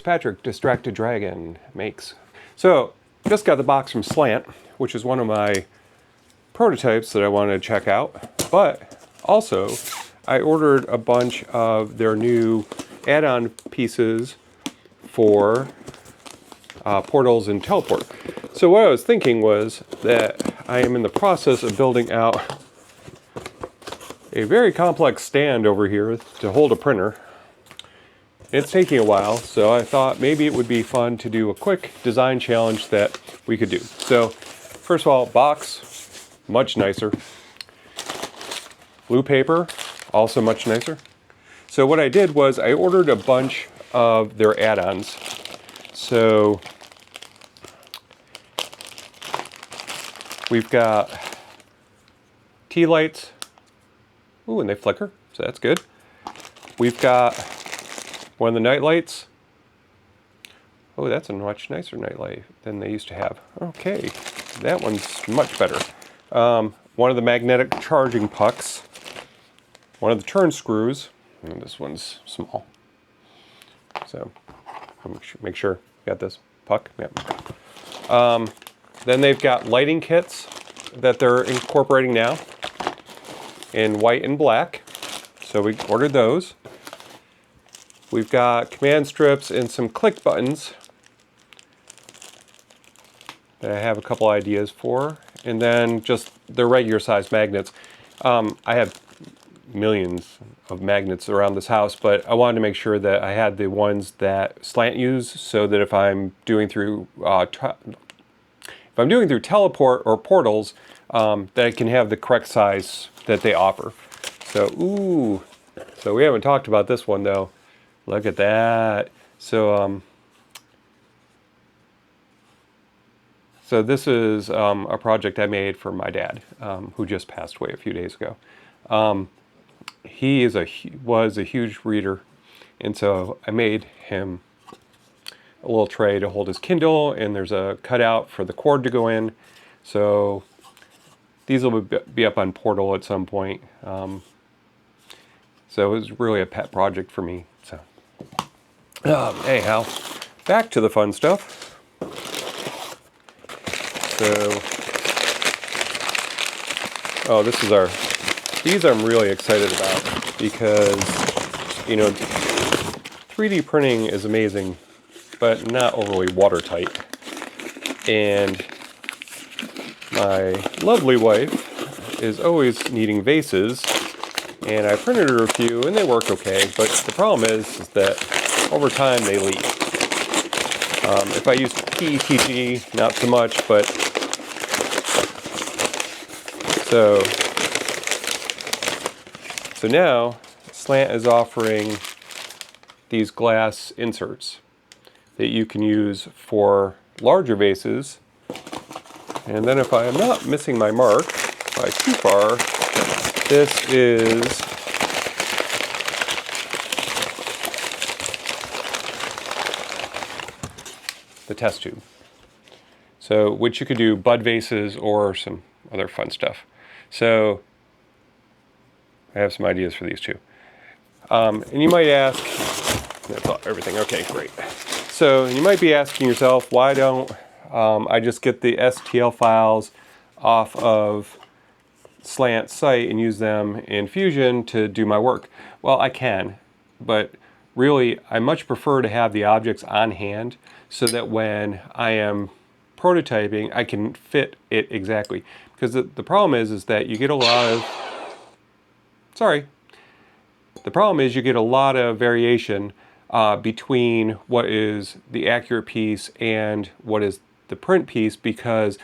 Patrick, Distracted Dragon makes. So, just got the box from Slant, which is one of my prototypes that I wanted to check out. But also, I ordered a bunch of their new add-on pieces for portals and teleport. So what I was thinking was that I am in the process of building out a very complex stand over here to hold a printer. It's taking a while, so I thought maybe it would be fun to do a quick design challenge that we could do. So first of all, box, much nicer. Blue paper, also much nicer. So what I did was I ordered a bunch of their add-ons. So we've got tea lights. Ooh, and they flicker, so that's good. We've got one of the night lights. Oh, that's a much nicer night light than they used to have. Okay, that one's much better. One of the magnetic charging pucks. One of the turn screws. And this one's small. So, make sure you got this puck. Yep. Then they've got lighting kits that they're incorporating now in white and black. So we ordered those. We've got command strips and some click buttons that I have a couple ideas for. And then just the regular size magnets. I have millions of magnets around this house, but I wanted to make sure that I had the ones that Slant use, so that if I'm doing through teleport or portals, that I can have the correct size that they offer. So, ooh, so we haven't talked about this one though. Look at that. So, so this is a project I made for my dad, who just passed away a few days ago. He was a huge reader, and so I made him a little tray to hold his Kindle, and there's a cutout for the cord to go in. So these will be up on Portal at some point. So it was really a pet project for me. So anyhow, back to the fun stuff. So, oh, these I'm really excited about because, you know, 3D printing is amazing, but not overly watertight. And my lovely wife is always needing vases, and I printed her a few and they work okay, but the problem is that over time they leak. If I use PETG, not so much, but so now Slant is offering these glass inserts that you can use for larger vases. And then if I am not missing my mark by too far, this is the test tube. So, which you could do bud vases or some other fun stuff. So I have some ideas for these too. And you might ask, that's everything, okay, great. So you might be asking yourself, why don't I just get the STL files off of Slant's site and use them in Fusion to do my work? Well, I can, but really I much prefer to have the objects on hand so that when I am prototyping, I can fit it exactly. Because the problem is that you get a lot of, the problem is you get a lot of variation between what is the accurate piece and what is the print piece, because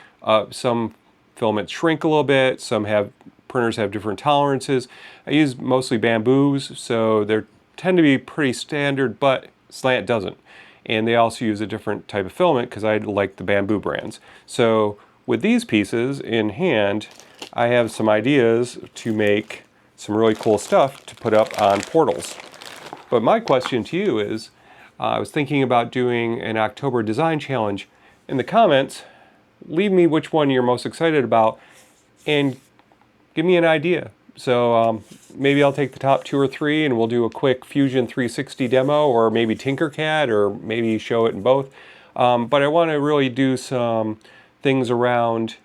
some filaments shrink a little bit, printers have different tolerances. I use mostly bamboos, so they tend to be pretty standard, but Slant doesn't. And they also use a different type of filament because I like the bamboo brands. So with these pieces in hand, I have some ideas to make some really cool stuff to put up on portals. But my question to you is, I was thinking about doing an October design challenge. In the comments, leave me which one you're most excited about and give me an idea. So maybe I'll take the top 2 or 3 and we'll do a quick Fusion 360 demo, or maybe Tinkercad, or maybe show it in both. But I want to really do some things around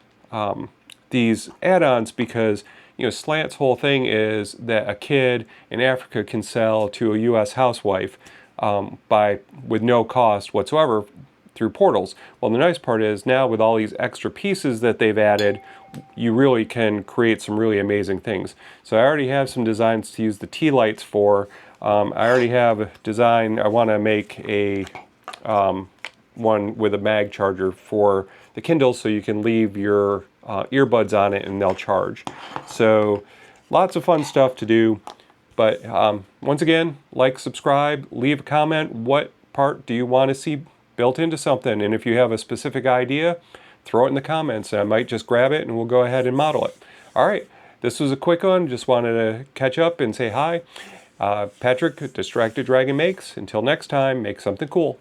these add-ons, because Slant's whole thing is that a kid in Africa can sell to a U.S. housewife with no cost whatsoever through portals. Well, the nice part is now with all these extra pieces that they've added, you really can create some really amazing things. So I already have some designs to use the tea lights for. I already have a design. I want to make a one with a mag charger for the Kindle, so you can leave your earbuds on it and they'll charge. So lots of fun stuff to do. But once again, like, subscribe, leave a comment. What part do you want to see built into something? And if you have a specific idea, throw it in the comments. I might just grab it and we'll go ahead and model it. All right, this was a quick one. Just wanted to catch up and say hi. Patrick, Distracted Dragon Makes. Until next time, make something cool.